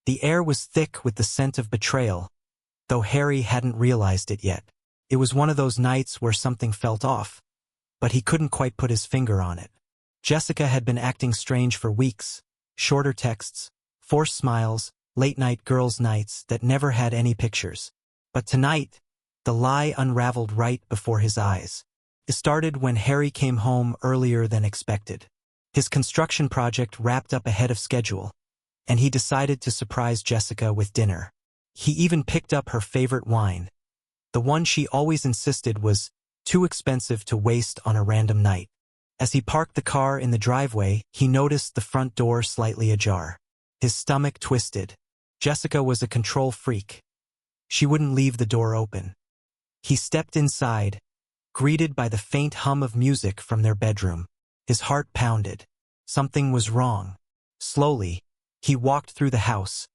The air was thick with the scent of betrayal, though Harry hadn't realized it yet. It was one of those nights where something felt off, but he couldn't quite put his finger on it. Jessica had been acting strange for weeks. Shorter texts, forced smiles, late-night girls' nights that never had any pictures. But tonight, the lie unraveled right before his eyes. It started when Harry came home earlier than expected. His construction project wrapped up ahead of schedule, and he decided to surprise Jessica with dinner. He even picked up her favorite wine, the one she always insisted was too expensive to waste on a random night. As he parked the car in the driveway, he noticed the front door slightly ajar. His stomach twisted. Jessica was a control freak. She wouldn't leave the door open. He stepped inside, greeted by the faint hum of music from their bedroom. His heart pounded. Something was wrong. Slowly, he walked through the house,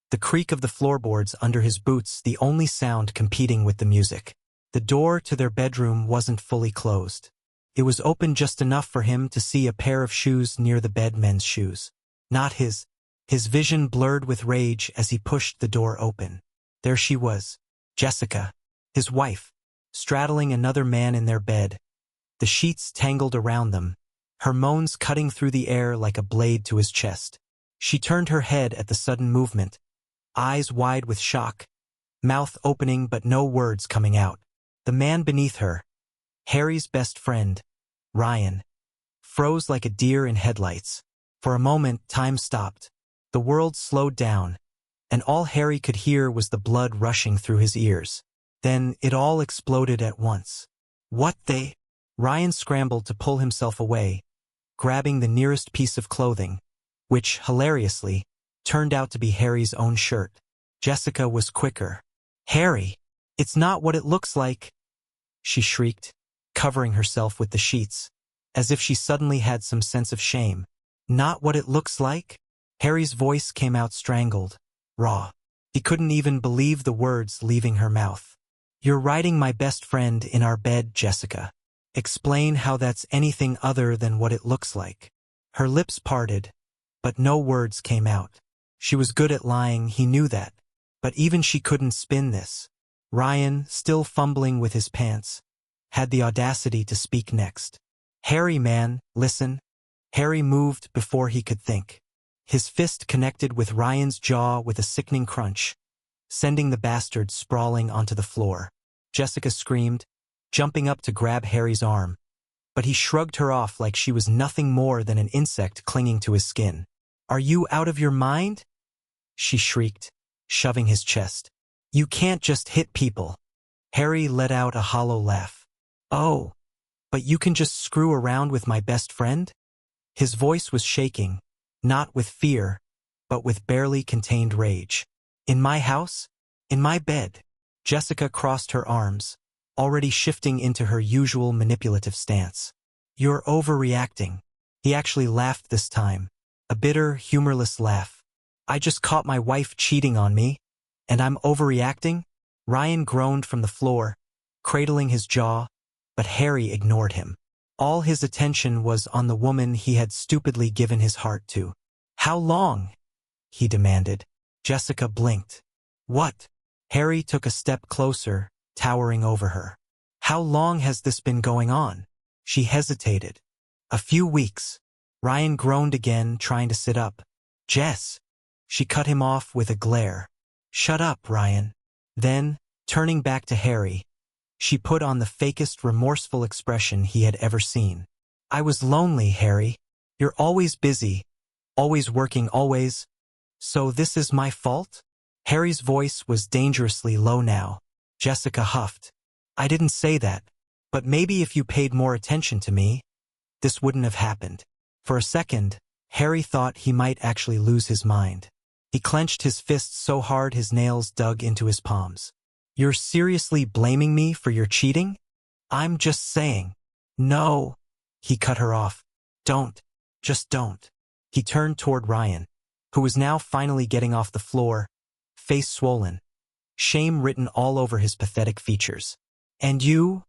the creak of the floorboards under his boots the only sound competing with the music. The door to their bedroom wasn't fully closed. It was open just enough for him to see a pair of shoes near the bed, men's shoes. Not his. His vision blurred with rage as he pushed the door open. There she was, Jessica, his wife, straddling another man in their bed, the sheets tangled around them, her moans cutting through the air like a blade to his chest. She turned her head at the sudden movement, eyes wide with shock, mouth opening but no words coming out. The man beneath her, Harry's best friend, Ryan, froze like a deer in headlights. For a moment, time stopped. The world slowed down, and all Harry could hear was the blood rushing through his ears. Then it all exploded at once. What they? Ryan scrambled to pull himself away, grabbing the nearest piece of clothing, which, hilariously, turned out to be Harry's own shirt. Jessica was quicker. Harry, it's not what it looks like, she shrieked, covering herself with the sheets, as if she suddenly had some sense of shame. Not what it looks like? Harry's voice came out strangled, raw. He couldn't even believe the words leaving her mouth. You're riding my best friend in our bed, Jessica. Explain how that's anything other than what it looks like. Her lips parted, but no words came out. She was good at lying, he knew that, but even she couldn't spin this. Ryan, still fumbling with his pants, had the audacity to speak next. Harry, man, listen. Harry moved before he could think. His fist connected with Ryan's jaw with a sickening crunch, sending the bastard sprawling onto the floor. Jessica screamed, jumping up to grab Harry's arm, but he shrugged her off like she was nothing more than an insect clinging to his skin. Are you out of your mind? She shrieked, shoving his chest. You can't just hit people. Harry let out a hollow laugh. Oh, but you can just screw around with my best friend? His voice was shaking, not with fear, but with barely contained rage. In my house? In my bed? Jessica crossed her arms, already shifting into her usual manipulative stance. You're overreacting. He actually laughed this time, a bitter, humorless laugh. I just caught my wife cheating on me, and I'm overreacting? Ryan groaned from the floor, cradling his jaw, but Harry ignored him. All his attention was on the woman he had stupidly given his heart to. How long? He demanded. Jessica blinked. What? Harry took a step closer, towering over her. How long has this been going on? She hesitated. A few weeks. Ryan groaned again, trying to sit up. Jess. She cut him off with a glare. Shut up, Ryan. Then, turning back to Harry, she put on the fakest remorseful expression he had ever seen. I was lonely, Harry. You're always busy, always working, always. So this is my fault? Harry's voice was dangerously low now. Jessica huffed. I didn't say that, but maybe if you paid more attention to me, this wouldn't have happened. For a second, Harry thought he might actually lose his mind. He clenched his fists so hard his nails dug into his palms. You're seriously blaming me for your cheating? I'm just saying. No. He cut her off. Don't. Just don't. He turned toward Ryan, who was now finally getting off the floor, face swollen, shame written all over his pathetic features. And you?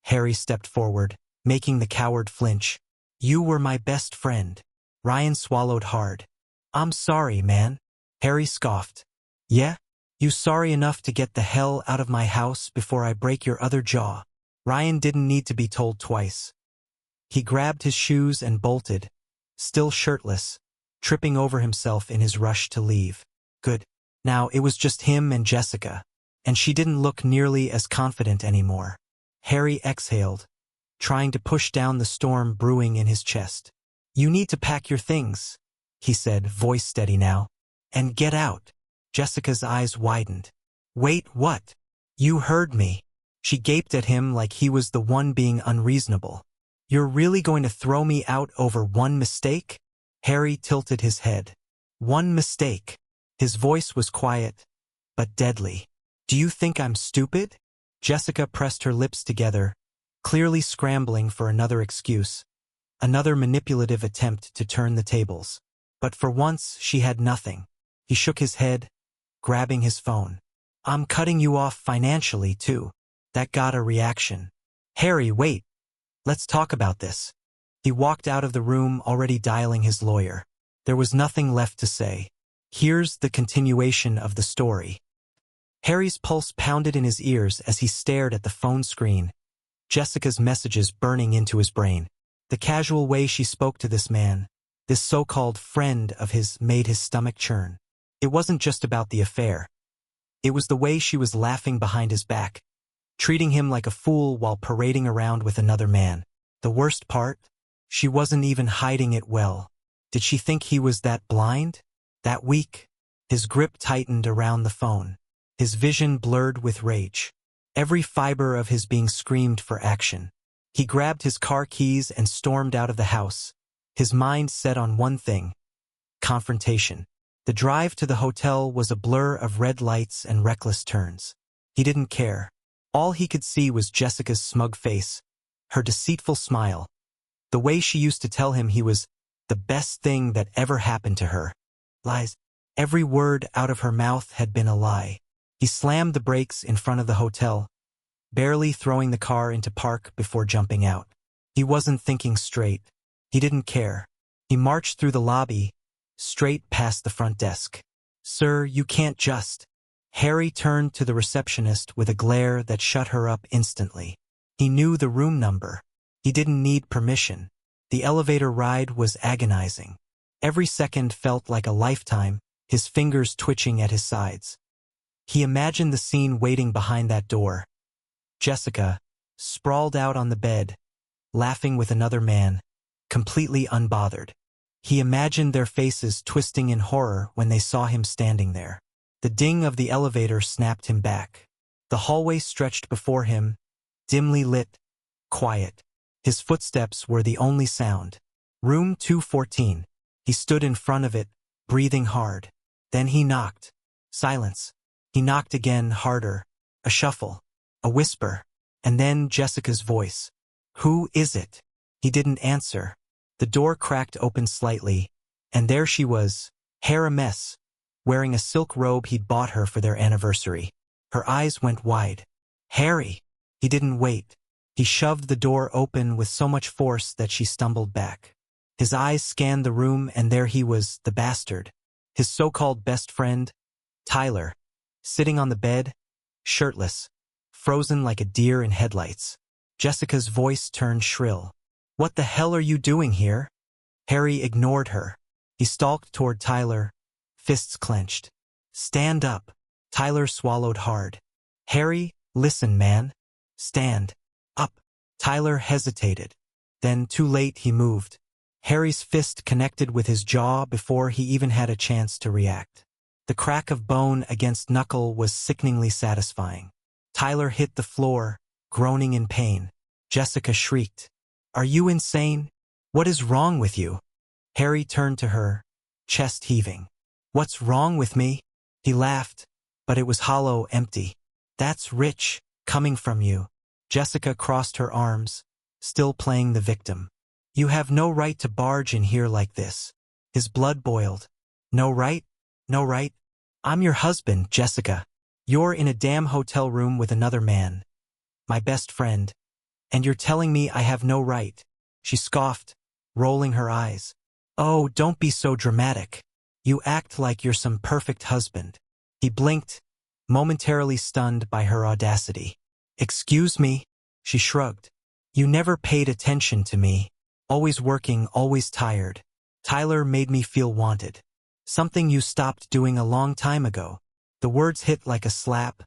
Harry stepped forward, making the coward flinch. You were my best friend. Ryan swallowed hard. I'm sorry, man. Harry scoffed. Yeah? You sorry enough to get the hell out of my house before I break your other jaw? Ryan didn't need to be told twice. He grabbed his shoes and bolted, still shirtless, tripping over himself in his rush to leave. Good. Now it was just him and Jessica, and she didn't look nearly as confident anymore. Harry exhaled, trying to push down the storm brewing in his chest. You need to pack your things, he said, voice steady now, and get out. Jessica's eyes widened. Wait, what? You heard me. She gaped at him like he was the one being unreasonable. You're really going to throw me out over one mistake? Harry tilted his head. One mistake. His voice was quiet, but deadly. Do you think I'm stupid? Jessica pressed her lips together, clearly scrambling for another excuse, another manipulative attempt to turn the tables. But for once, she had nothing. He shook his head, grabbing his phone. I'm cutting you off financially, too. That got a reaction. Harry, wait. Let's talk about this. He walked out of the room, already dialing his lawyer. There was nothing left to say. Here's the continuation of the story. Harry's pulse pounded in his ears as he stared at the phone screen, Jessica's messages burning into his brain. The casual way she spoke to this man, this so-called friend of his, made his stomach churn. It wasn't just about the affair. It was the way she was laughing behind his back, treating him like a fool while parading around with another man. The worst part? She wasn't even hiding it well. Did she think he was that blind? That weak? His grip tightened around the phone. His vision blurred with rage. Every fiber of his being screamed for action. He grabbed his car keys and stormed out of the house, his mind set on one thing: confrontation. The drive to the hotel was a blur of red lights and reckless turns. He didn't care. All he could see was Jessica's smug face, her deceitful smile, the way she used to tell him he was the best thing that ever happened to her. Lies. Every word out of her mouth had been a lie. He slammed the brakes in front of the hotel, barely throwing the car into park before jumping out. He wasn't thinking straight. He didn't care. He marched through the lobby, straight past the front desk. Sir, you can't just... Harry turned to the receptionist with a glare that shut her up instantly. He knew the room number. He didn't need permission. The elevator ride was agonizing. Every second felt like a lifetime, his fingers twitching at his sides. He imagined the scene waiting behind that door. Jessica, sprawled out on the bed, laughing with another man, completely unbothered. He imagined their faces twisting in horror when they saw him standing there. The ding of the elevator snapped him back. The hallway stretched before him, dimly lit, quiet. His footsteps were the only sound. Room 214. He stood in front of it, breathing hard. Then he knocked. Silence. He knocked again, harder. A shuffle. A whisper. And then Jessica's voice. Who is it? He didn't answer. The door cracked open slightly, and there she was, hair a mess, wearing a silk robe he'd bought her for their anniversary. Her eyes went wide. Harry! He didn't wait. He shoved the door open with so much force that she stumbled back. His eyes scanned the room, and there he was, the bastard. His so-called best friend, Tyler, sitting on the bed, shirtless, frozen like a deer in headlights. Jessica's voice turned shrill. What the hell are you doing here? Harry ignored her. He stalked toward Tyler, fists clenched. Stand up. Tyler swallowed hard. Harry, listen, man. Stand up. Tyler hesitated. Then, too late, he moved. Harry's fist connected with his jaw before he even had a chance to react. The crack of bone against knuckle was sickeningly satisfying. Tyler hit the floor, groaning in pain. Jessica shrieked. Are you insane? What is wrong with you? Harry turned to her, chest heaving. What's wrong with me? He laughed, but it was hollow, empty. That's rich, coming from you. Jessica crossed her arms, still playing the victim. You have no right to barge in here like this. His blood boiled. No right? No right? I'm your husband, Jessica. You're in a damn hotel room with another man. My best friend. And you're telling me I have no right. She scoffed, rolling her eyes. Oh, don't be so dramatic. You act like you're some perfect husband. He blinked, momentarily stunned by her audacity. Excuse me? She shrugged. You never paid attention to me. Always working, always tired. Tyler made me feel wanted. Something you stopped doing a long time ago. The words hit like a slap,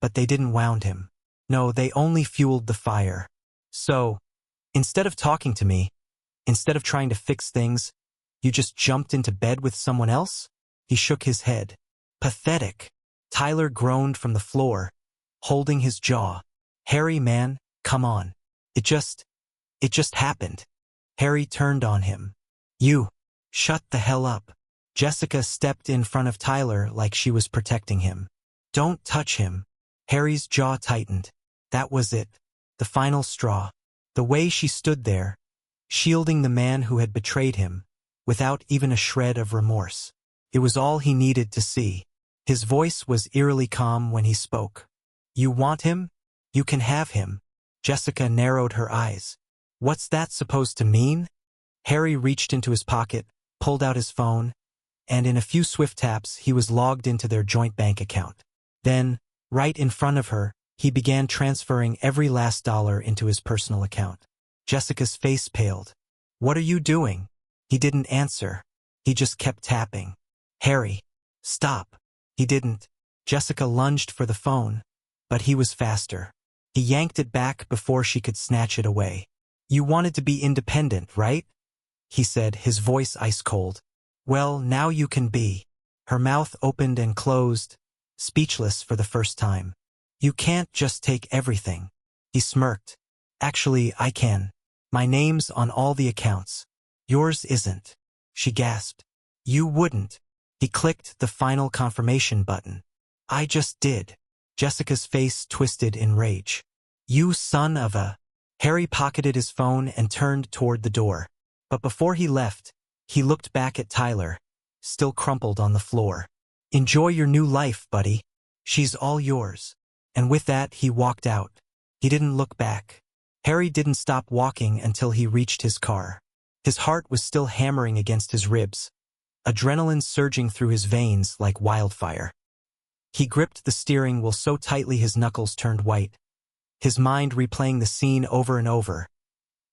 but they didn't wound him. No, they only fueled the fire. So, instead of talking to me, instead of trying to fix things, you just jumped into bed with someone else? He shook his head. Pathetic. Tyler groaned from the floor, holding his jaw. Harry, man, come on. It just happened. Harry turned on him. You, shut the hell up. Jessica stepped in front of Tyler like she was protecting him. Don't touch him. Harry's jaw tightened. That was it. The final straw. The way she stood there, shielding the man who had betrayed him, without even a shred of remorse. It was all he needed to see. His voice was eerily calm when he spoke. You want him? You can have him. Jessica narrowed her eyes. What's that supposed to mean? Harry reached into his pocket, pulled out his phone, and in a few swift taps he was logged into their joint bank account. Then, right in front of her, he began transferring every last dollar into his personal account. Jessica's face paled. What are you doing? He didn't answer. He just kept tapping. Harry, stop. He didn't. Jessica lunged for the phone, but he was faster. He yanked it back before she could snatch it away. You wanted to be independent, right? He said, his voice ice cold. Well, now you can be. Her mouth opened and closed, speechless for the first time. You can't just take everything. He smirked. Actually, I can. My name's on all the accounts. Yours isn't. She gasped. You wouldn't. He clicked the final confirmation button. I just did. Jessica's face twisted in rage. You son of a... Harry pocketed his phone and turned toward the door. But before he left, he looked back at Tyler, still crumpled on the floor. Enjoy your new life, buddy. She's all yours. And with that, he walked out. He didn't look back. Harry didn't stop walking until he reached his car. His heart was still hammering against his ribs, adrenaline surging through his veins like wildfire. He gripped the steering wheel so tightly his knuckles turned white, his mind replaying the scene over and over.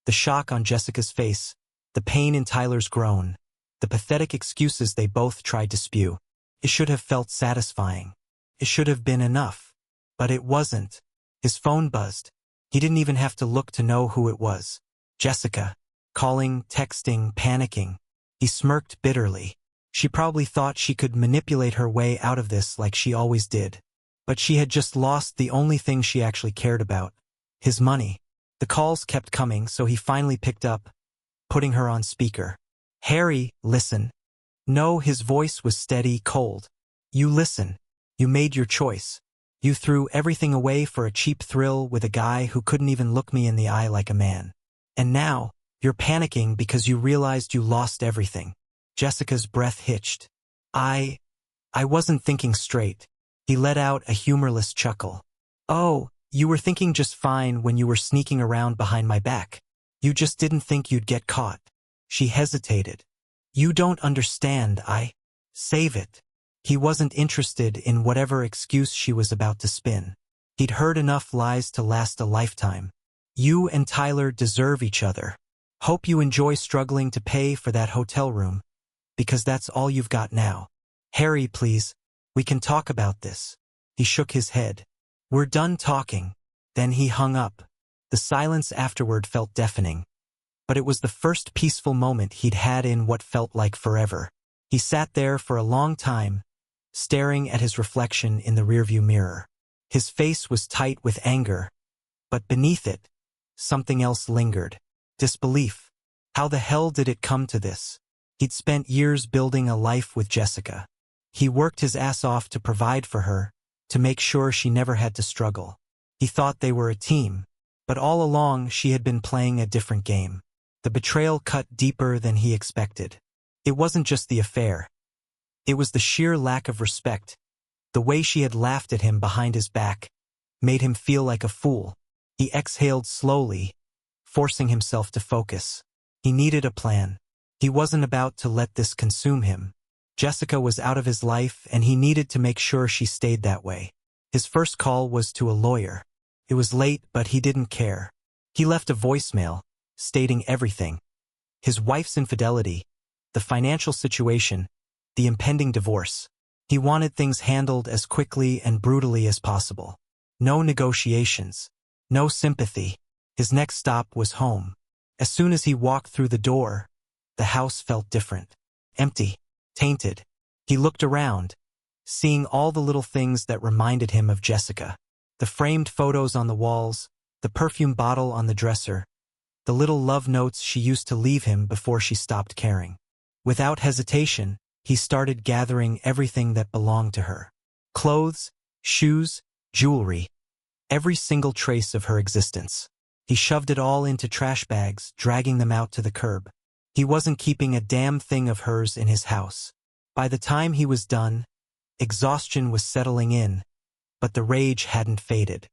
The shock on Jessica's face, the pain in Tyler's groan, the pathetic excuses they both tried to spew. It should have felt satisfying. It should have been enough. But it wasn't. His phone buzzed. He didn't even have to look to know who it was. Jessica. Calling, texting, panicking. He smirked bitterly. She probably thought she could manipulate her way out of this like she always did. But she had just lost the only thing she actually cared about. His money. The calls kept coming, so he finally picked up, putting her on speaker. Harry, listen. No, his voice was steady, cold. You listen. You made your choice. You threw everything away for a cheap thrill with a guy who couldn't even look me in the eye like a man. And now, you're panicking because you realized you lost everything. Jessica's breath hitched. I wasn't thinking straight. He let out a humorless chuckle. Oh, you were thinking just fine when you were sneaking around behind my back. You just didn't think you'd get caught. She hesitated. You don't understand, Save it. He wasn't interested in whatever excuse she was about to spin. He'd heard enough lies to last a lifetime. You and Tyler deserve each other. Hope you enjoy struggling to pay for that hotel room, because that's all you've got now. Harry, please, we can talk about this. He shook his head. We're done talking. Then he hung up. The silence afterward felt deafening. But it was the first peaceful moment he'd had in what felt like forever. He sat there for a long time, staring at his reflection in the rearview mirror. His face was tight with anger, but beneath it, something else lingered. Disbelief. How the hell did it come to this? He'd spent years building a life with Jessica. He worked his ass off to provide for her, to make sure she never had to struggle. He thought they were a team, but all along she had been playing a different game. The betrayal cut deeper than he expected. It wasn't just the affair. It was the sheer lack of respect. The way she had laughed at him behind his back made him feel like a fool. He exhaled slowly, forcing himself to focus. He needed a plan. He wasn't about to let this consume him. Jessica was out of his life and he needed to make sure she stayed that way. His first call was to a lawyer. It was late, but he didn't care. He left a voicemail, stating everything. His wife's infidelity, the financial situation, the impending divorce. He wanted things handled as quickly and brutally as possible. No negotiations. No sympathy. His next stop was home. As soon as he walked through the door, the house felt different. Empty. Tainted. He looked around, seeing all the little things that reminded him of Jessica. The framed photos on the walls, the perfume bottle on the dresser, the little love notes she used to leave him before she stopped caring. Without hesitation, he started gathering everything that belonged to her. Clothes, shoes, jewelry, every single trace of her existence. He shoved it all into trash bags, dragging them out to the curb. He wasn't keeping a damn thing of hers in his house. By the time he was done, exhaustion was settling in, but the rage hadn't faded.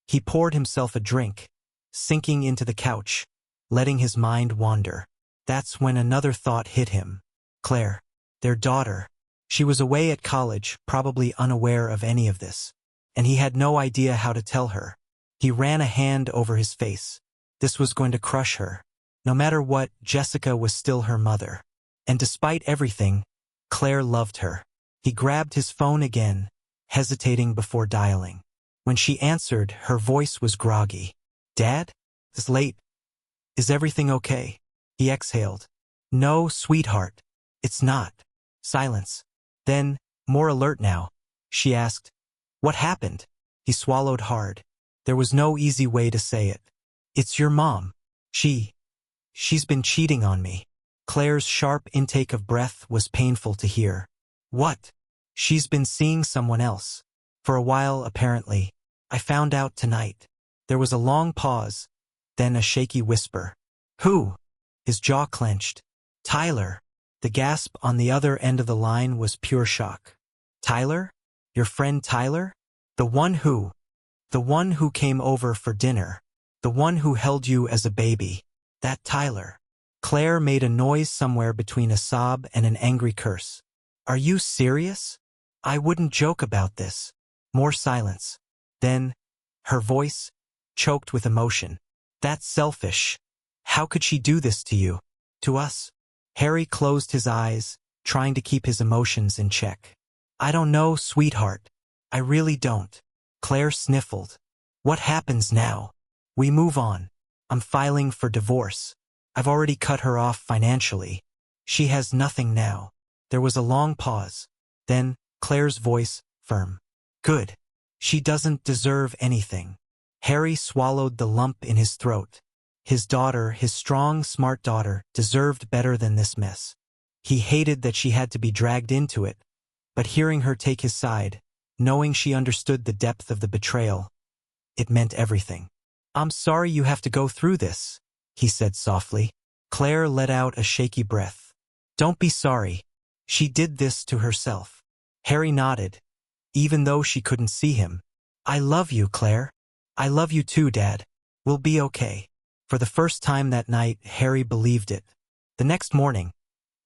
He poured himself a drink, sinking into the couch, letting his mind wander. That's when another thought hit him. Claire, their daughter. She was away at college, probably unaware of any of this, and he had no idea how to tell her. He ran a hand over his face. This was going to crush her. No matter what, Jessica was still her mother. And despite everything, Claire loved her. He grabbed his phone again, hesitating before dialing. When she answered, her voice was groggy. "Dad? It's late. Is everything okay?" He exhaled. "No, sweetheart. It's not." Silence. Then, more alert now, she asked, "What happened?" He swallowed hard. There was no easy way to say it. "It's your mom. She's been cheating on me." Claire's sharp intake of breath was painful to hear. "What?" "She's been seeing someone else. For a while, apparently. I found out tonight." There was a long pause, then a shaky whisper. "Who?" His jaw clenched. "Tyler." The gasp on the other end of the line was pure shock. "Tyler? Your friend Tyler? The one who came over for dinner. The one who held you as a baby. That Tyler." Claire made a noise somewhere between a sob and an angry curse. "Are you serious? I wouldn't joke about this." More silence. Then, her voice, choked with emotion. "That's selfish. How could she do this to you? To us?" Harry closed his eyes, trying to keep his emotions in check. "I don't know, sweetheart. I really don't." Claire sniffled. "What happens now? We move on. I'm filing for divorce. I've already cut her off financially. She has nothing now." There was a long pause. Then, Claire's voice, firm. "Good. She doesn't deserve anything." Harry swallowed the lump in his throat. His daughter, his strong, smart daughter, deserved better than this mess. He hated that she had to be dragged into it, but hearing her take his side, knowing she understood the depth of the betrayal, it meant everything. "I'm sorry you have to go through this," he said softly. Claire let out a shaky breath. "Don't be sorry. She did this to herself." Harry nodded, even though she couldn't see him. "I love you, Claire. I love you too, Dad. We'll be okay." For the first time that night, Harry believed it. The next morning,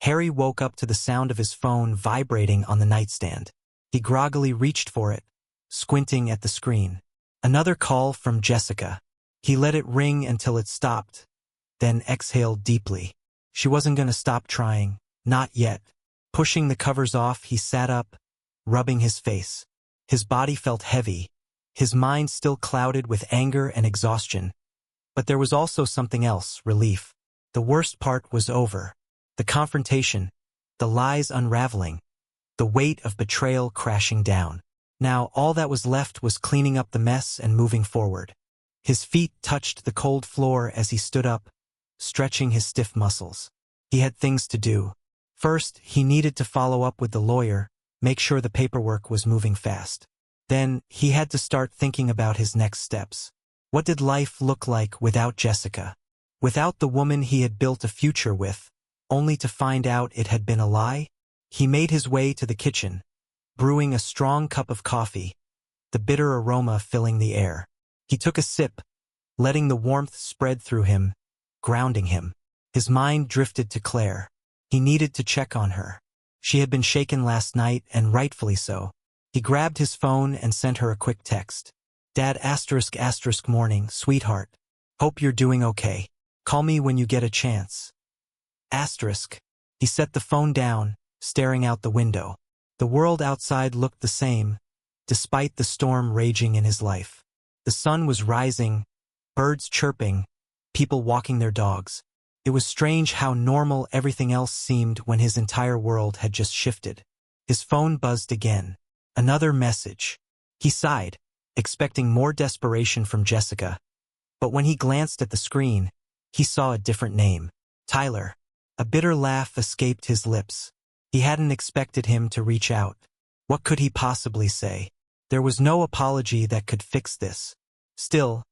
Harry woke up to the sound of his phone vibrating on the nightstand. He groggily reached for it, squinting at the screen. Another call from Jessica. He let it ring until it stopped, then exhaled deeply. She wasn't going to stop trying, not yet. Pushing the covers off, he sat up, rubbing his face. His body felt heavy, his mind still clouded with anger and exhaustion. But there was also something else, relief. The worst part was over. The confrontation, the lies unraveling, the weight of betrayal crashing down. Now all that was left was cleaning up the mess and moving forward. His feet touched the cold floor as he stood up, stretching his stiff muscles. He had things to do. First, he needed to follow up with the lawyer, make sure the paperwork was moving fast. Then, he had to start thinking about his next steps. What did life look like without Jessica? Without the woman he had built a future with, only to find out it had been a lie? He made his way to the kitchen, brewing a strong cup of coffee, the bitter aroma filling the air. He took a sip, letting the warmth spread through him, grounding him. His mind drifted to Claire. He needed to check on her. She had been shaken last night, and rightfully so. He grabbed his phone and sent her a quick text. Dad *** morning, sweetheart. Hope you're doing okay. Call me when you get a chance. **. He set the phone down, staring out the window. The world outside looked the same, despite the storm raging in his life. The sun was rising, birds chirping, people walking their dogs. It was strange how normal everything else seemed when his entire world had just shifted. His phone buzzed again. Another message. He sighed, expecting more desperation from Jessica. But when he glanced at the screen, he saw a different name. Tyler. A bitter laugh escaped his lips. He hadn't expected him to reach out. What could he possibly say? There was no apology that could fix this. Still,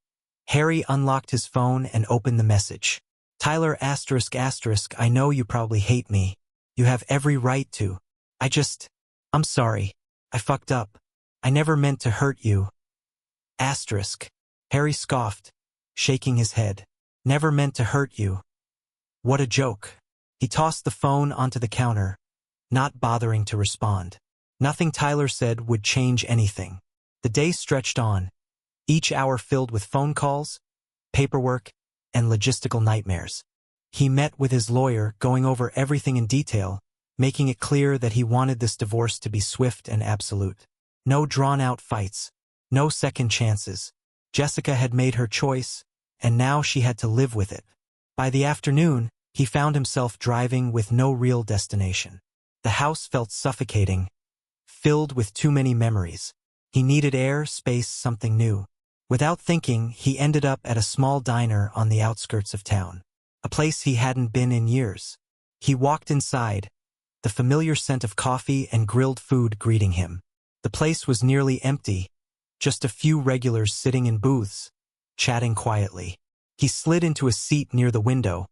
Harry unlocked his phone and opened the message. Tyler ***, I know you probably hate me. You have every right to. I'm sorry. I fucked up. I never meant to hurt you. **. Harry scoffed, shaking his head. Never meant to hurt you. What a joke. He tossed the phone onto the counter, not bothering to respond. Nothing Tyler said would change anything. The day stretched on, each hour filled with phone calls, paperwork, and logistical nightmares. He met with his lawyer, going over everything in detail, making it clear that he wanted this divorce to be swift and absolute. No drawn-out fights, no second chances. Jessica had made her choice, and now she had to live with it. By the afternoon, he found himself driving with no real destination. The house felt suffocating, filled with too many memories. He needed air, space, something new. Without thinking, he ended up at a small diner on the outskirts of town, a place he hadn't been in years. He walked inside, the familiar scent of coffee and grilled food greeting him. The place was nearly empty, just a few regulars sitting in booths, chatting quietly. He slid into a seat near the window,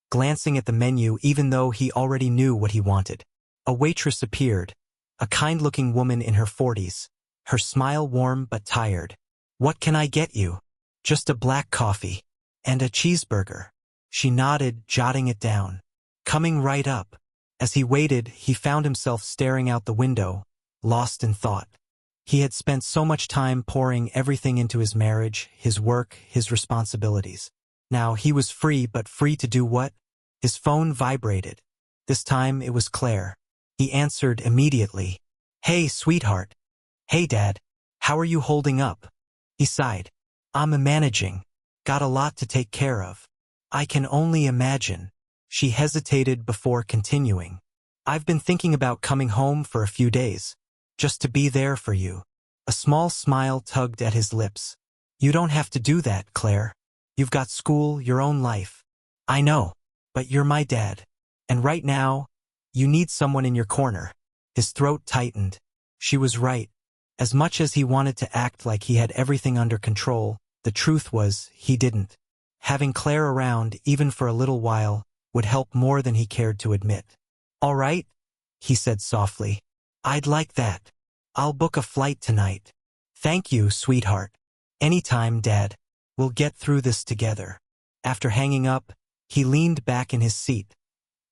glancing at the menu even though he already knew what he wanted. A waitress appeared, a kind-looking woman in her 40s, her smile warm but tired. What can I get you? Just a black coffee. And a cheeseburger. She nodded, jotting it down. Coming right up. As he waited, he found himself staring out the window, lost in thought. He had spent so much time pouring everything into his marriage, his work, his responsibilities. Now he was free, but free to do what? His phone vibrated. This time it was Claire. He answered immediately. Hey, sweetheart. Hey, Dad. How are you holding up? He sighed. I'm managing. Got a lot to take care of. I can only imagine. She hesitated before continuing. I've been thinking about coming home for a few days. Just to be there for you. A small smile tugged at his lips. You don't have to do that, Claire. You've got school, your own life. I know. But you're my dad. And right now, you need someone in your corner. His throat tightened. She was right. As much as he wanted to act like he had everything under control, the truth was he didn't. Having Claire around, even for a little while, would help more than he cared to admit. All right, he said softly. I'd like that. I'll book a flight tonight. Thank you, sweetheart. Anytime, Dad. We'll get through this together. After hanging up, he leaned back in his seat,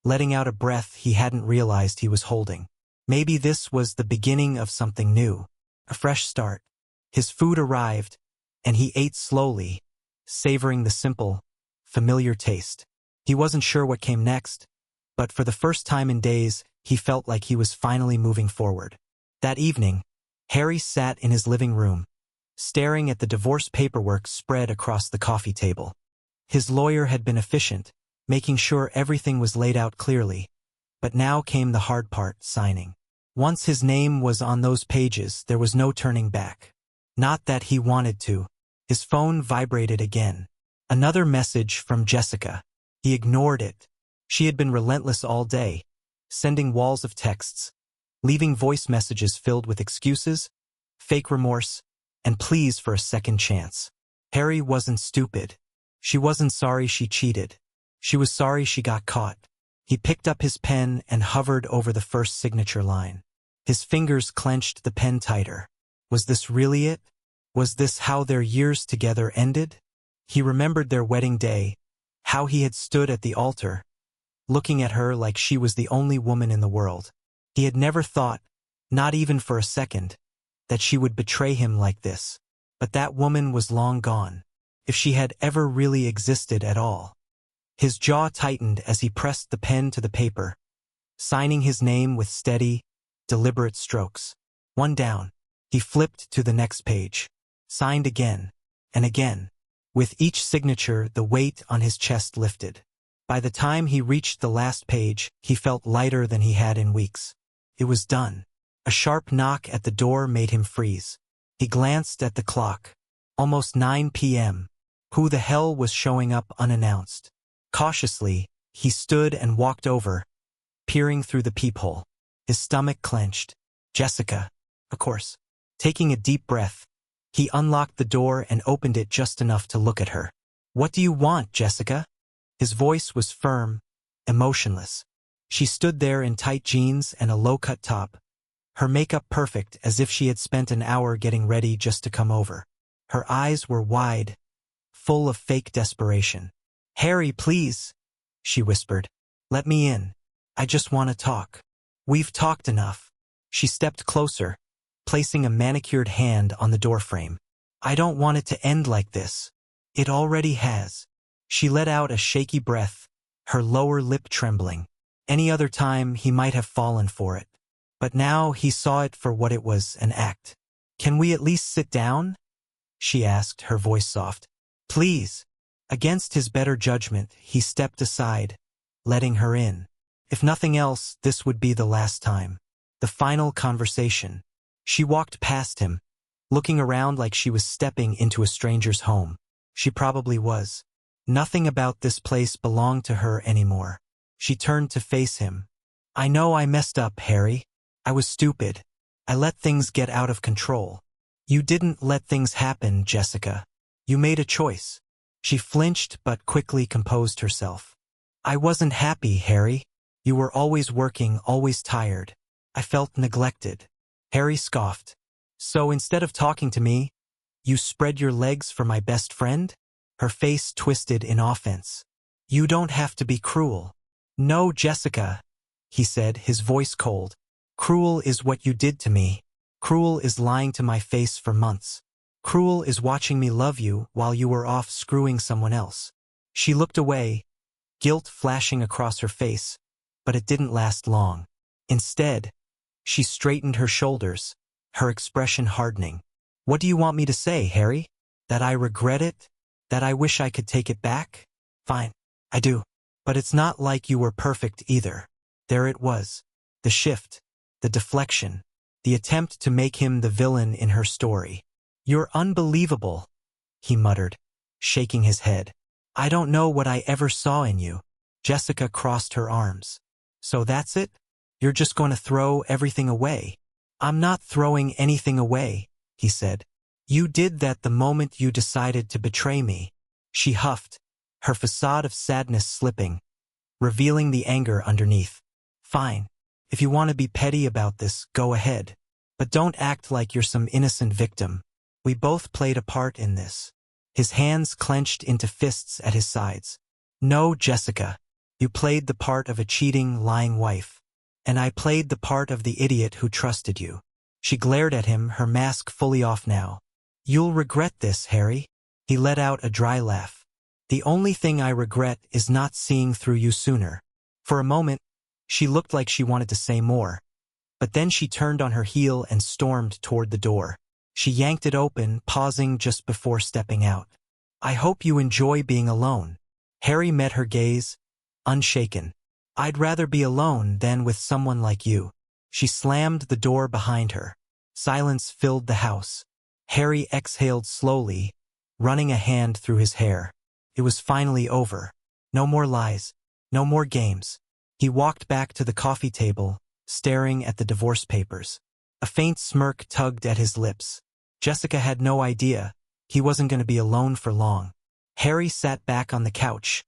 letting out a breath he hadn't realized he was holding. Maybe this was the beginning of something new, a fresh start. His food arrived, and he ate slowly, savoring the simple, familiar taste. He wasn't sure what came next, but for the first time in days, he felt like he was finally moving forward. That evening, Harry sat in his living room, staring at the divorce paperwork spread across the coffee table. His lawyer had been efficient, making sure everything was laid out clearly, but now came the hard part, signing. Once his name was on those pages, there was no turning back. Not that he wanted to. His phone vibrated again. Another message from Jessica. He ignored it. She had been relentless all day, sending walls of texts, leaving voice messages filled with excuses, fake remorse, and pleas for a second chance. Harry wasn't stupid. She wasn't sorry she cheated. She was sorry she got caught. He picked up his pen and hovered over the first signature line. His fingers clenched the pen tighter. Was this really it? Was this how their years together ended? He remembered their wedding day, how he had stood at the altar, looking at her like she was the only woman in the world. He had never thought, not even for a second, that she would betray him like this. But that woman was long gone, if she had ever really existed at all. His jaw tightened as he pressed the pen to the paper, signing his name with steady, deliberate strokes. One down. He flipped to the next page. Signed again, and again. With each signature, the weight on his chest lifted. By the time he reached the last page, he felt lighter than he had in weeks. It was done. A sharp knock at the door made him freeze. He glanced at the clock. Almost 9 p.m. Who the hell was showing up unannounced? Cautiously, he stood and walked over, peering through the peephole. His stomach clenched. Jessica, of course. Taking a deep breath, he unlocked the door and opened it just enough to look at her. "What do you want, Jessica?" His voice was firm, emotionless. She stood there in tight jeans and a low-cut top, her makeup perfect as if she had spent an hour getting ready just to come over. Her eyes were wide, full of fake desperation. "Harry, please," she whispered. "Let me in. I just want to talk. We've talked enough." She stepped closer, placing a manicured hand on the doorframe. "I don't want it to end like this. It already has." She let out a shaky breath, her lower lip trembling. Any other time he might have fallen for it. But now he saw it for what it was, an act. "Can we at least sit down?" she asked, her voice soft. "Please." Against his better judgment, he stepped aside, letting her in. If nothing else, this would be the last time. The final conversation. She walked past him, looking around like she was stepping into a stranger's home. She probably was. Nothing about this place belonged to her anymore. She turned to face him. "I know I messed up, Harry. I was stupid. I let things get out of control." "You didn't let things happen, Jessica. You made a choice." She flinched but quickly composed herself. "I wasn't happy, Harry. You were always working, always tired. I felt neglected." Harry scoffed. "So instead of talking to me, you spread your legs for my best friend?" Her face twisted in offense. "You don't have to be cruel." "No, Jessica," he said, his voice cold. "Cruel is what you did to me. Cruel is lying to my face for months. Cruel is watching me love you while you were off screwing someone else." She looked away, guilt flashing across her face, but it didn't last long. Instead, she straightened her shoulders, her expression hardening. "What do you want me to say, Harry? That I regret it? That I wish I could take it back? Fine, I do. But it's not like you were perfect either." There it was. The shift, the deflection, the attempt to make him the villain in her story. "You're unbelievable," he muttered, shaking his head. "I don't know what I ever saw in you." Jessica crossed her arms. "So that's it? You're just going to throw everything away?" "I'm not throwing anything away," he said. "You did that the moment you decided to betray me." She huffed, her façade of sadness slipping, revealing the anger underneath. "Fine. If you want to be petty about this, go ahead. But don't act like you're some innocent victim. We both played a part in this." His hands clenched into fists at his sides. "No, Jessica. You played the part of a cheating, lying wife. And I played the part of the idiot who trusted you." She glared at him, her mask fully off now. "You'll regret this, Harry." He let out a dry laugh. "The only thing I regret is not seeing through you sooner." For a moment, she looked like she wanted to say more. But then she turned on her heel and stormed toward the door. She yanked it open, pausing just before stepping out. "I hope you enjoy being alone." Harry met her gaze, unshaken. "I'd rather be alone than with someone like you." She slammed the door behind her. Silence filled the house. Harry exhaled slowly, running a hand through his hair. It was finally over. No more lies. No more games. He walked back to the coffee table, staring at the divorce papers. A faint smirk tugged at his lips. Jessica had no idea he wasn't going to be alone for long. Harry sat back on the couch,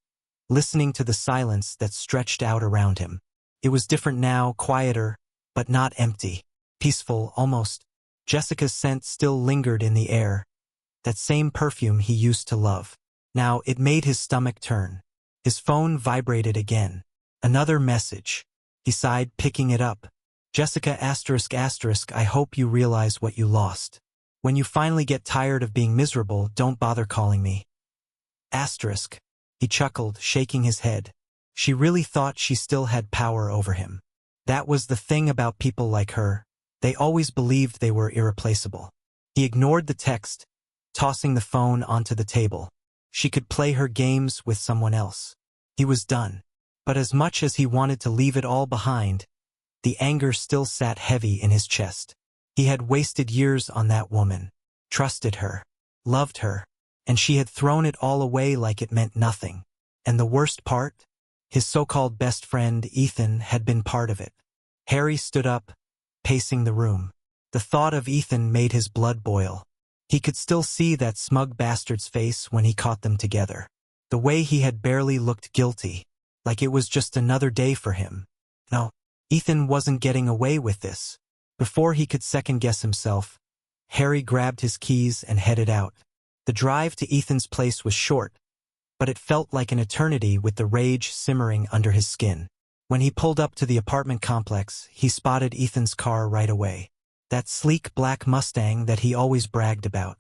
listening to the silence that stretched out around him. It was different now, quieter, but not empty. Peaceful, almost. Jessica's scent still lingered in the air, that same perfume he used to love. Now it made his stomach turn. His phone vibrated again. Another message. He sighed, picking it up. Jessica asterisk asterisk, I hope you realize what you lost. When you finally get tired of being miserable, don't bother calling me. Asterisk. He chuckled, shaking his head. She really thought she still had power over him. That was the thing about people like her. They always believed they were irreplaceable. He ignored the text, tossing the phone onto the table. She could play her games with someone else. He was done. But as much as he wanted to leave it all behind, the anger still sat heavy in his chest. He had wasted years on that woman, trusted her, loved her, and she had thrown it all away like it meant nothing. And the worst part? His so-called best friend, Ethan, had been part of it. Harry stood up, pacing the room. The thought of Ethan made his blood boil. He could still see that smug bastard's face when he caught them together. The way he had barely looked guilty, like it was just another day for him. No, Ethan wasn't getting away with this. Before he could second-guess himself, Harry grabbed his keys and headed out. The drive to Ethan's place was short, but it felt like an eternity with the rage simmering under his skin. When he pulled up to the apartment complex, he spotted Ethan's car right away. That sleek black Mustang that he always bragged about.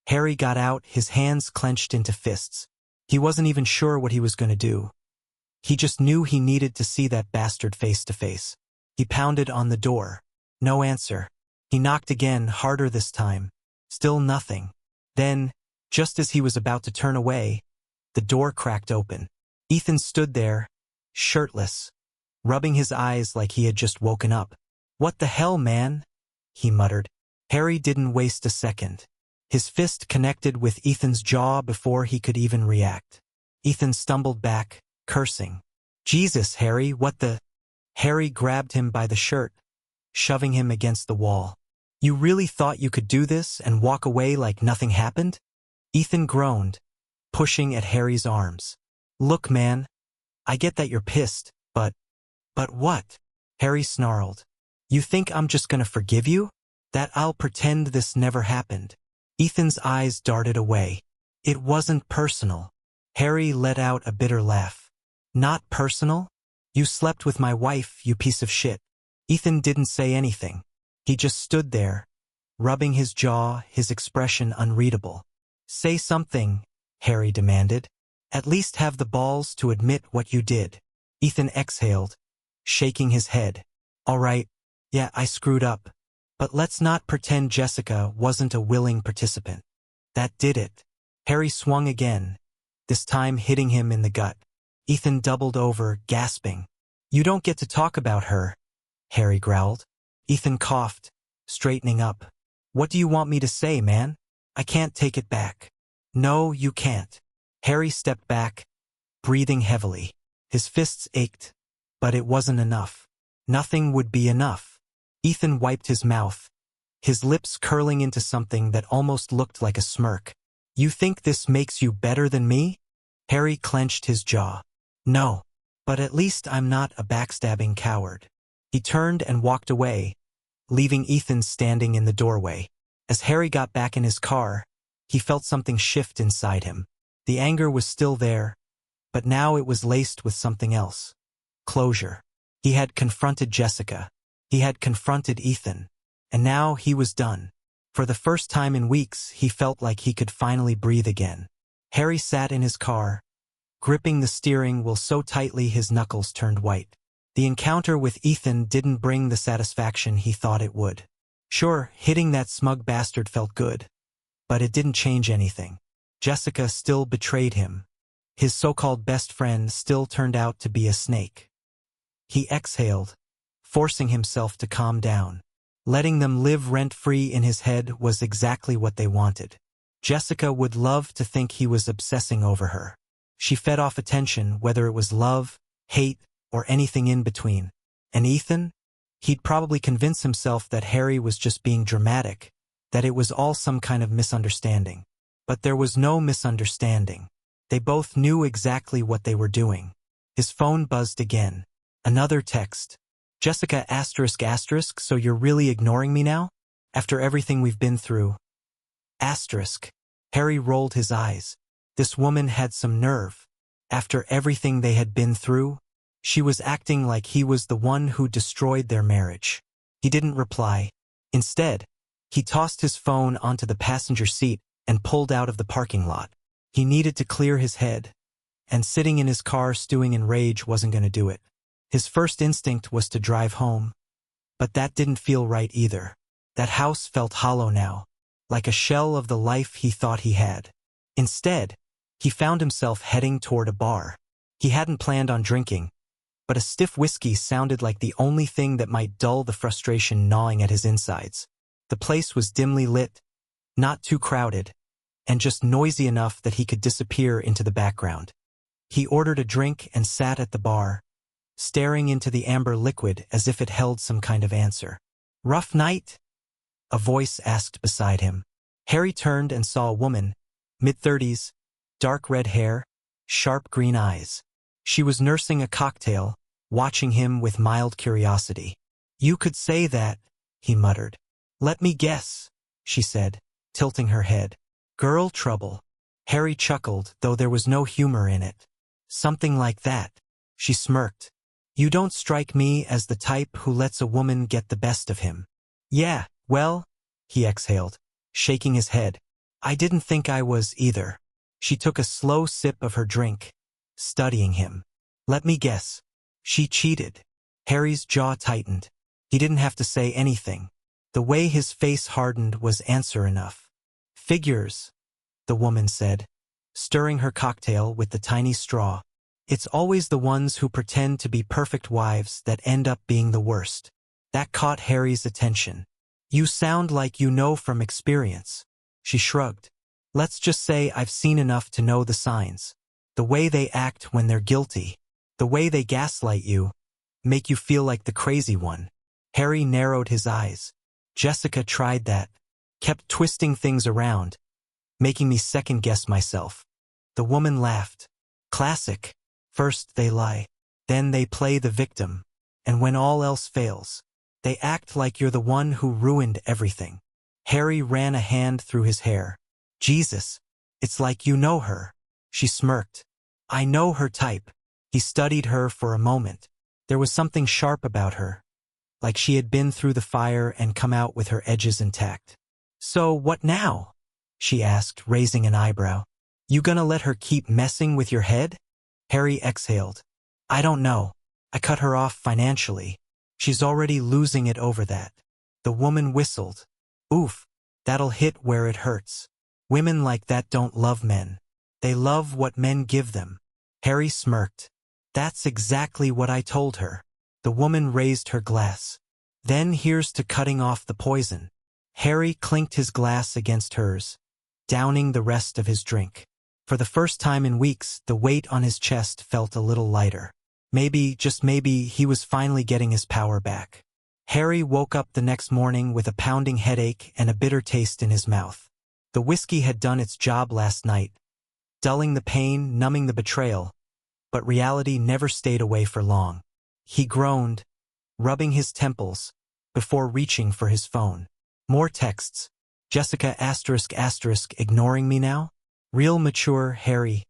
Harry got out, his hands clenched into fists. He wasn't even sure what he was going to do. He just knew he needed to see that bastard face to face. He pounded on the door. No answer. He knocked again, harder this time. Still nothing. Then, just as he was about to turn away, the door cracked open. Ethan stood there, shirtless, rubbing his eyes like he had just woken up. "What the hell, man?" he muttered. Harry didn't waste a second. His fist connected with Ethan's jaw before he could even react. Ethan stumbled back, cursing. "Jesus, Harry, what the—" Harry grabbed him by the shirt, shoving him against the wall. "You really thought you could do this and walk away like nothing happened?" Ethan groaned, pushing at Harry's arms. "Look, man, I get that you're pissed, but what?" Harry snarled. "You think I'm just gonna forgive you? That I'll pretend this never happened?" Ethan's eyes darted away. "It wasn't personal." Harry let out a bitter laugh. "Not personal? You slept with my wife, you piece of shit." Ethan didn't say anything. He just stood there, rubbing his jaw, his expression unreadable. "Say something," Harry demanded. "At least have the balls to admit what you did." Ethan exhaled, shaking his head. "All right, yeah, I screwed up. But let's not pretend Jessica wasn't a willing participant. That did it." Harry swung again, this time hitting him in the gut. Ethan doubled over, gasping. "You don't get to talk about her," Harry growled. Ethan coughed, straightening up. "What do you want me to say, man? I can't take it back." "No, you can't." Harry stepped back, breathing heavily. His fists ached, but it wasn't enough. Nothing would be enough. Ethan wiped his mouth, his lips curling into something that almost looked like a smirk. "You think this makes you better than me?" Harry clenched his jaw. "No, but at least I'm not a backstabbing coward." He turned and walked away, leaving Ethan standing in the doorway. As Harry got back in his car, he felt something shift inside him. The anger was still there, but now it was laced with something else. Closure. He had confronted Jessica. He had confronted Ethan. And now he was done. For the first time in weeks, he felt like he could finally breathe again. Harry sat in his car, gripping the steering wheel so tightly his knuckles turned white. The encounter with Ethan didn't bring the satisfaction he thought it would. Sure, hitting that smug bastard felt good, but it didn't change anything. Jessica still betrayed him. His so-called best friend still turned out to be a snake. He exhaled, forcing himself to calm down. Letting them live rent-free in his head was exactly what they wanted. Jessica would love to think he was obsessing over her. She fed off attention, whether it was love, hate, or anything in between. And Ethan? He'd probably convince himself that Harry was just being dramatic, that it was all some kind of misunderstanding. But there was no misunderstanding. They both knew exactly what they were doing. His phone buzzed again. Another text. "Jessica asterisk asterisk, so you're really ignoring me now? After everything we've been through?" Asterisk. Harry rolled his eyes. This woman had some nerve. After everything they had been through, she was acting like he was the one who destroyed their marriage. He didn't reply. Instead, he tossed his phone onto the passenger seat and pulled out of the parking lot. He needed to clear his head, and sitting in his car stewing in rage wasn't going to do it. His first instinct was to drive home, but that didn't feel right either. That house felt hollow now, like a shell of the life he thought he had. Instead, he found himself heading toward a bar. He hadn't planned on drinking, but a stiff whiskey sounded like the only thing that might dull the frustration gnawing at his insides. The place was dimly lit, not too crowded, and just noisy enough that he could disappear into the background. He ordered a drink and sat at the bar, staring into the amber liquid as if it held some kind of answer. "Rough night?" a voice asked beside him. Harry turned and saw a woman, mid-30s, dark red hair, sharp green eyes. She was nursing a cocktail, watching him with mild curiosity. "You could say that," he muttered. "Let me guess," she said, tilting her head. "Girl trouble." Harry chuckled, though there was no humor in it. "Something like that." She smirked. "You don't strike me as the type who lets a woman get the best of him." "Yeah, well," he exhaled, shaking his head. "I didn't think I was either." She took a slow sip of her drink, studying him. "Let me guess. She cheated." Harry's jaw tightened. He didn't have to say anything. The way his face hardened was answer enough. "Figures," the woman said, stirring her cocktail with the tiny straw. "It's always the ones who pretend to be perfect wives that end up being the worst." That caught Harry's attention. "You sound like you know from experience." She shrugged. "Let's just say I've seen enough to know the signs. The way they act when they're guilty. The way they gaslight you, make you feel like the crazy one." Harry narrowed his eyes. "Jessica tried that. Kept twisting things around, making me second-guess myself." The woman laughed. "Classic. First they lie. Then they play the victim. And when all else fails, they act like you're the one who ruined everything." Harry ran a hand through his hair. "Jesus, it's like you know her." She smirked. "I know her type." He studied her for a moment. There was something sharp about her, like she had been through the fire and come out with her edges intact. "So what now?" she asked, raising an eyebrow. "You gonna let her keep messing with your head?" Harry exhaled. "I don't know. I cut her off financially. She's already losing it over that." The woman whistled. "Oof, that'll hit where it hurts. Women like that don't love men. They love what men give them." Harry smirked. "That's exactly what I told her." The woman raised her glass. "Then here's to cutting off the poison." Harry clinked his glass against hers, downing the rest of his drink. For the first time in weeks, the weight on his chest felt a little lighter. Maybe, just maybe, he was finally getting his power back. Harry woke up the next morning with a pounding headache and a bitter taste in his mouth. The whiskey had done its job last night, dulling the pain, numbing the betrayal, but reality never stayed away for long. He groaned, rubbing his temples, before reaching for his phone. More texts. "Jessica ***, ignoring me now? Real mature, Harry.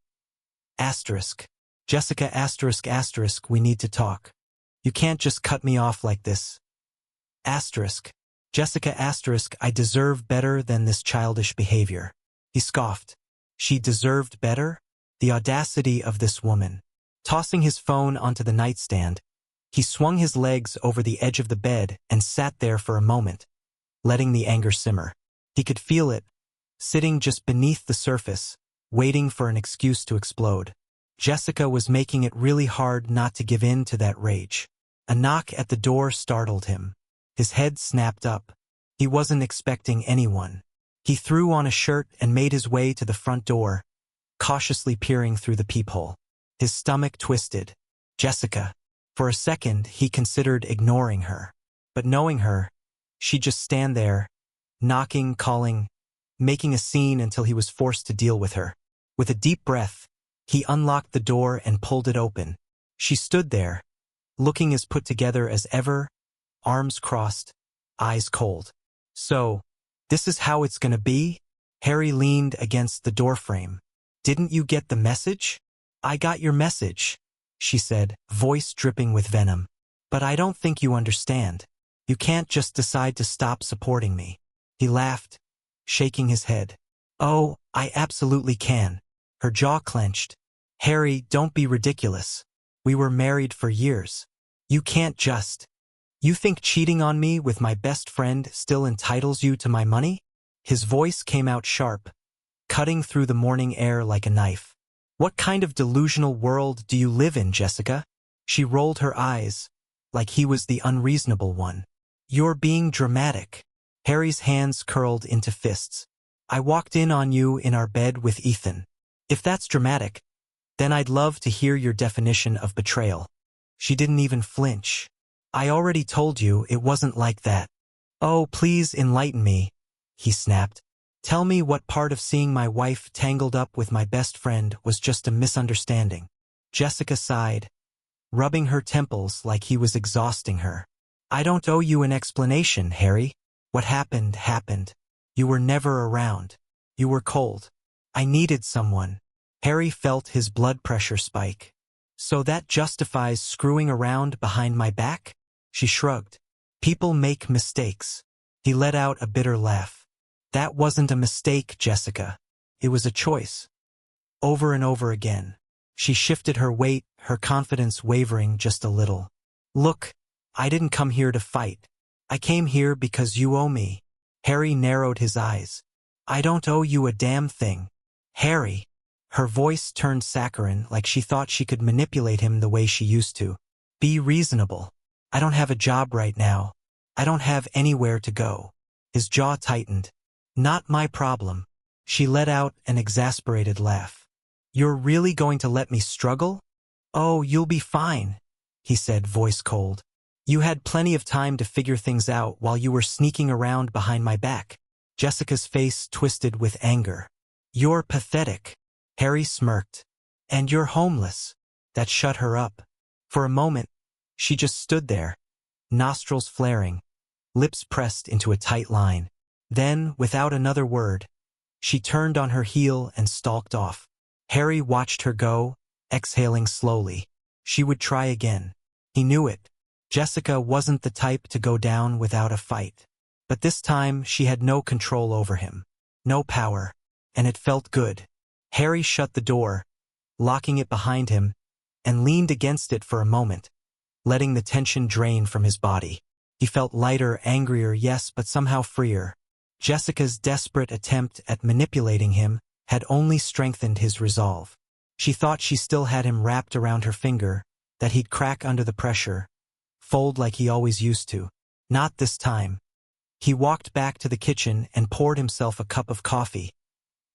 Jessica ***, we need to talk. You can't just cut me off like this. Jessica ***, I deserve better than this childish behavior." He scoffed. She deserved better? The audacity of this woman. Tossing his phone onto the nightstand, he swung his legs over the edge of the bed and sat there for a moment, letting the anger simmer. He could feel it, sitting just beneath the surface, waiting for an excuse to explode. Jessica was making it really hard not to give in to that rage. A knock at the door startled him. His head snapped up. He wasn't expecting anyone. He threw on a shirt and made his way to the front door, cautiously peering through the peephole. His stomach twisted. Jessica. For a second, he considered ignoring her. But knowing her, she'd just stand there, knocking, calling, making a scene until he was forced to deal with her. With a deep breath, he unlocked the door and pulled it open. She stood there, looking as put together as ever, arms crossed, eyes cold. "So, this is how it's gonna be?" Harry leaned against the doorframe. "Didn't you get the message?" "I got your message," she said, voice dripping with venom. "But I don't think you understand. You can't just decide to stop supporting me. He laughed, shaking his head. Oh, I absolutely can. Her jaw clenched. Harry, don't be ridiculous. We were married for years. You can't just. You think cheating on me with my best friend still entitles you to my money? His voice came out sharp, cutting through the morning air like a knife. What kind of delusional world do you live in, Jessica? She rolled her eyes, like he was the unreasonable one. You're being dramatic. Harry's hands curled into fists. I walked in on you in our bed with Ethan. If that's dramatic, then I'd love to hear your definition of betrayal. She didn't even flinch. I already told you it wasn't like that. Oh, please enlighten me, he snapped. Tell me what part of seeing my wife tangled up with my best friend was just a misunderstanding. Jessica sighed, rubbing her temples like he was exhausting her. I don't owe you an explanation, Harry. What happened, happened. You were never around. You were cold. I needed someone. Harry felt his blood pressure spike. So that justifies screwing around behind my back? She shrugged. People make mistakes. He let out a bitter laugh. That wasn't a mistake, Jessica. It was a choice. Over and over again. She shifted her weight, her confidence wavering just a little. Look, I didn't come here to fight. I came here because you owe me. Harry narrowed his eyes. I don't owe you a damn thing. Harry. Her voice turned saccharine like she thought she could manipulate him the way she used to. Be reasonable. I don't have a job right now. I don't have anywhere to go. His jaw tightened. Not my problem. She let out an exasperated laugh. You're really going to let me struggle? Oh, you'll be fine, he said, voice cold. You had plenty of time to figure things out while you were sneaking around behind my back. Jessica's face twisted with anger. You're pathetic. Harry smirked. And you're homeless. That shut her up. For a moment, she just stood there, nostrils flaring, lips pressed into a tight line. Then, without another word, she turned on her heel and stalked off. Harry watched her go, exhaling slowly. She would try again. He knew it. Jessica wasn't the type to go down without a fight. But this time she had no control over him. No power. And it felt good. Harry shut the door, locking it behind him, and leaned against it for a moment, letting the tension drain from his body. He felt lighter, angrier, yes, but somehow freer. Jessica's desperate attempt at manipulating him had only strengthened his resolve. She thought she still had him wrapped around her finger, that he'd crack under the pressure, fold like he always used to. Not this time. He walked back to the kitchen and poured himself a cup of coffee,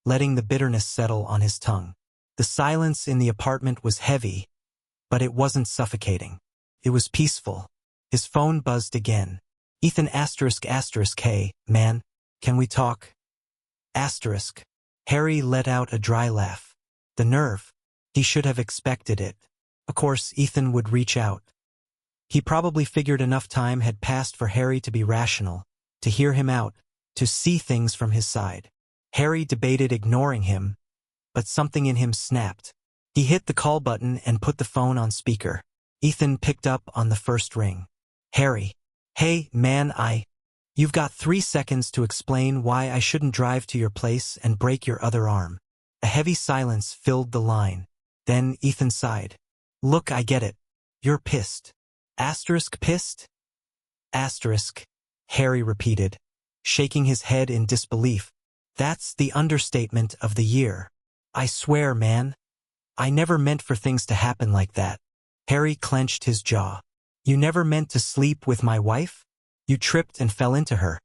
letting the bitterness settle on his tongue. The silence in the apartment was heavy, but it wasn't suffocating. It was peaceful. His phone buzzed again. Ethan asterisk, hey, man, can we talk? Asterisk. Harry let out a dry laugh. The nerve. He should have expected it. Of course, Ethan would reach out. He probably figured enough time had passed for Harry to be rational, to hear him out, to see things from his side. Harry debated ignoring him, but something in him snapped. He hit the call button and put the phone on speaker. Ethan picked up on the first ring. Harry. Hey, man, You've got 3 seconds to explain why I shouldn't drive to your place and break your other arm. A heavy silence filled the line. Then Ethan sighed. Look, I get it. You're pissed. Asterisk pissed? Asterisk, Harry repeated, shaking his head in disbelief. That's the understatement of the year. I swear, man. I never meant for things to happen like that. Harry clenched his jaw. You never meant to sleep with my wife? You tripped and fell into her.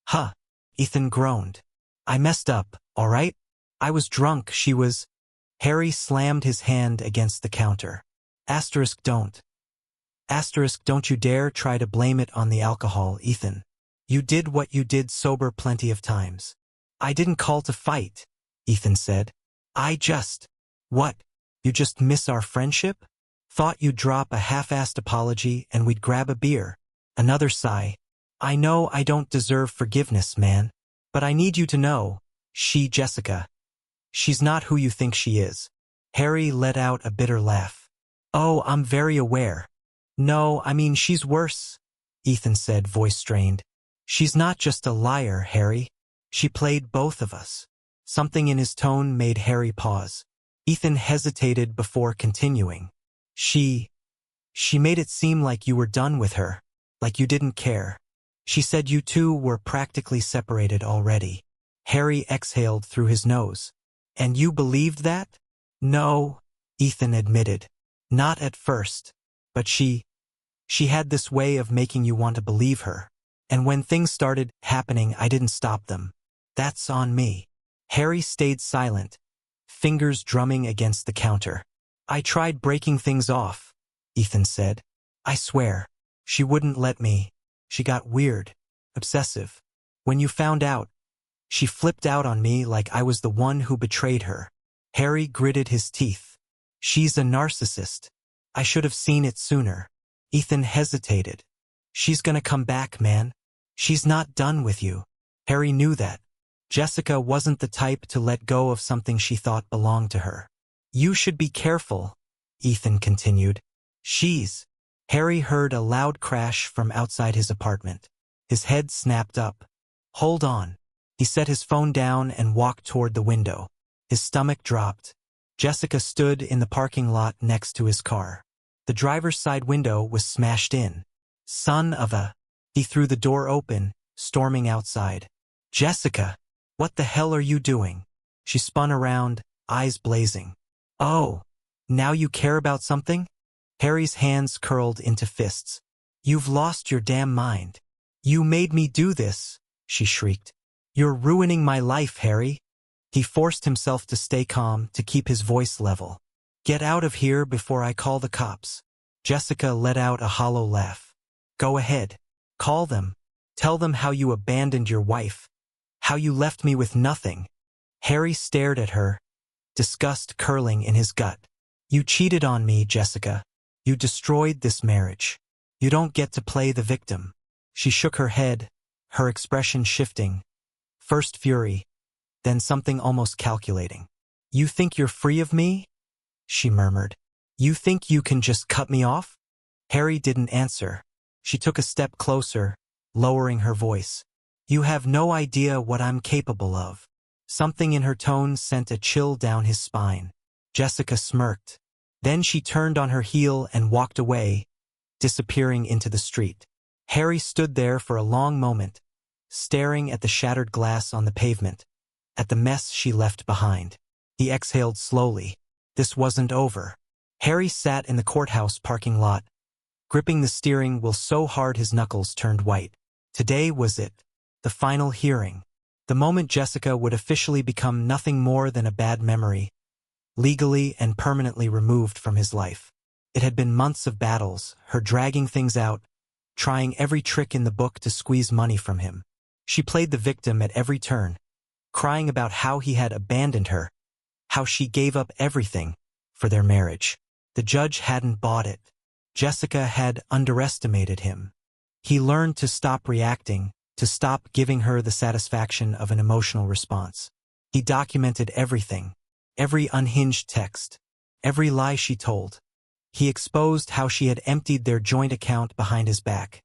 Huh. Ethan groaned. I messed up, all right? I was drunk, she was. Harry slammed his hand against the counter. Asterisk don't. Asterisk don't you dare try to blame it on the alcohol, Ethan. You did what you did sober plenty of times. I didn't call to fight, Ethan said. What? You just miss our friendship? Thought you'd drop a half-assed apology and we'd grab a beer. Another sigh. I know I don't deserve forgiveness, man. But I need you to know, Jessica. She's not who you think she is. Harry let out a bitter laugh. Oh, I'm very aware. No, I mean she's worse. Ethan said, voice strained. She's not just a liar, Harry. She played both of us. Something in his tone made Harry pause. Ethan hesitated before continuing. She made it seem like you were done with her, like you didn't care. She said you two were practically separated already. Harry exhaled through his nose. And you believed that? No, Ethan admitted. Not at first. But she had this way of making you want to believe her. And when things started happening, I didn't stop them. That's on me. Harry stayed silent, fingers drumming against the counter. I tried breaking things off, Ethan said. I swear. She wouldn't let me. She got weird, obsessive. When you found out, she flipped out on me like I was the one who betrayed her. Harry gritted his teeth. She's a narcissist. I should have seen it sooner. Ethan hesitated. She's gonna come back, man. She's not done with you. Harry knew that. Jessica wasn't the type to let go of something she thought belonged to her. You should be careful, Ethan continued. Harry heard a loud crash from outside his apartment. His head snapped up. Hold on. He set his phone down and walked toward the window. His stomach dropped. Jessica stood in the parking lot next to his car. The driver's side window was smashed in. Son of a... He threw the door open, storming outside. Jessica, what the hell are you doing? She spun around, eyes blazing. Oh, now you care about something? Harry's hands curled into fists. You've lost your damn mind. You made me do this, she shrieked. You're ruining my life, Harry. He forced himself to stay calm, to keep his voice level. Get out of here before I call the cops. Jessica let out a hollow laugh. Go ahead. Call them. Tell them how you abandoned your wife. How you left me with nothing. Harry stared at her, disgust curling in his gut. You cheated on me, Jessica. You destroyed this marriage. You don't get to play the victim. She shook her head, her expression shifting. First fury, then something almost calculating. You think you're free of me? She murmured. You think you can just cut me off? Harry didn't answer. She took a step closer, lowering her voice. You have no idea what I'm capable of. Something in her tone sent a chill down his spine. Jessica smirked. Then she turned on her heel and walked away, disappearing into the street. Harry stood there for a long moment, staring at the shattered glass on the pavement, at the mess she left behind. He exhaled slowly. This wasn't over. Harry sat in the courthouse parking lot, gripping the steering wheel so hard his knuckles turned white. Today was it, the final hearing, the moment Jessica would officially become nothing more than a bad memory, legally and permanently removed from his life. It had been months of battles, her dragging things out, trying every trick in the book to squeeze money from him. She played the victim at every turn, crying about how he had abandoned her, how she gave up everything for their marriage. The judge hadn't bought it. Jessica had underestimated him. He learned to stop reacting, to stop giving her the satisfaction of an emotional response. He documented everything, every unhinged text, every lie she told. He exposed how she had emptied their joint account behind his back,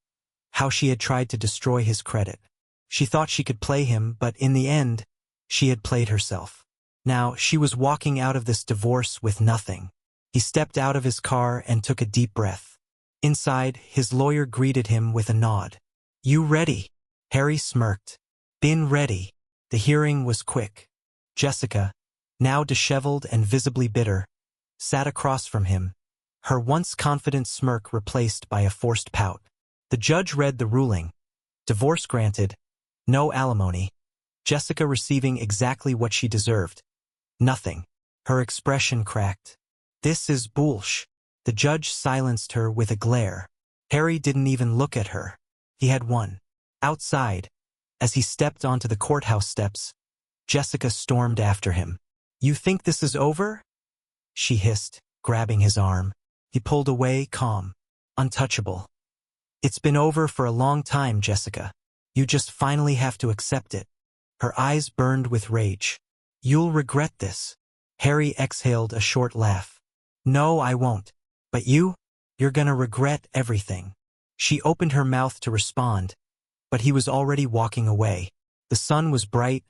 how she had tried to destroy his credit. She thought she could play him, but in the end, she had played herself. Now, she was walking out of this divorce with nothing. He stepped out of his car and took a deep breath. Inside, his lawyer greeted him with a nod. You ready? Harry smirked. Been ready. The hearing was quick. Jessica, now disheveled and visibly bitter, sat across from him, her once confident smirk replaced by a forced pout. The judge read the ruling. Divorce granted. No alimony. Jessica receiving exactly what she deserved. Nothing. Her expression cracked. This is bullsh. The judge silenced her with a glare. Harry didn't even look at her. He had won. Outside, as he stepped onto the courthouse steps, Jessica stormed after him. You think this is over? She hissed, grabbing his arm. He pulled away, calm, untouchable. It's been over for a long time, Jessica. You just finally have to accept it. Her eyes burned with rage. You'll regret this. Harry exhaled a short laugh. No, I won't. But you're gonna regret everything. She opened her mouth to respond, but he was already walking away. The sun was bright,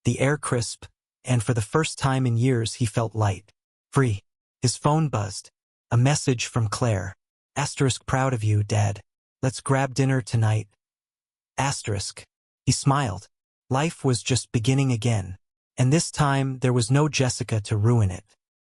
the air crisp, and for the first time in years he felt light. Free. His phone buzzed. A message from Claire. Asterisk, proud of you, Dad. Let's grab dinner tonight. Asterisk. He smiled. Life was just beginning again. And this time there was no Jessica to ruin it.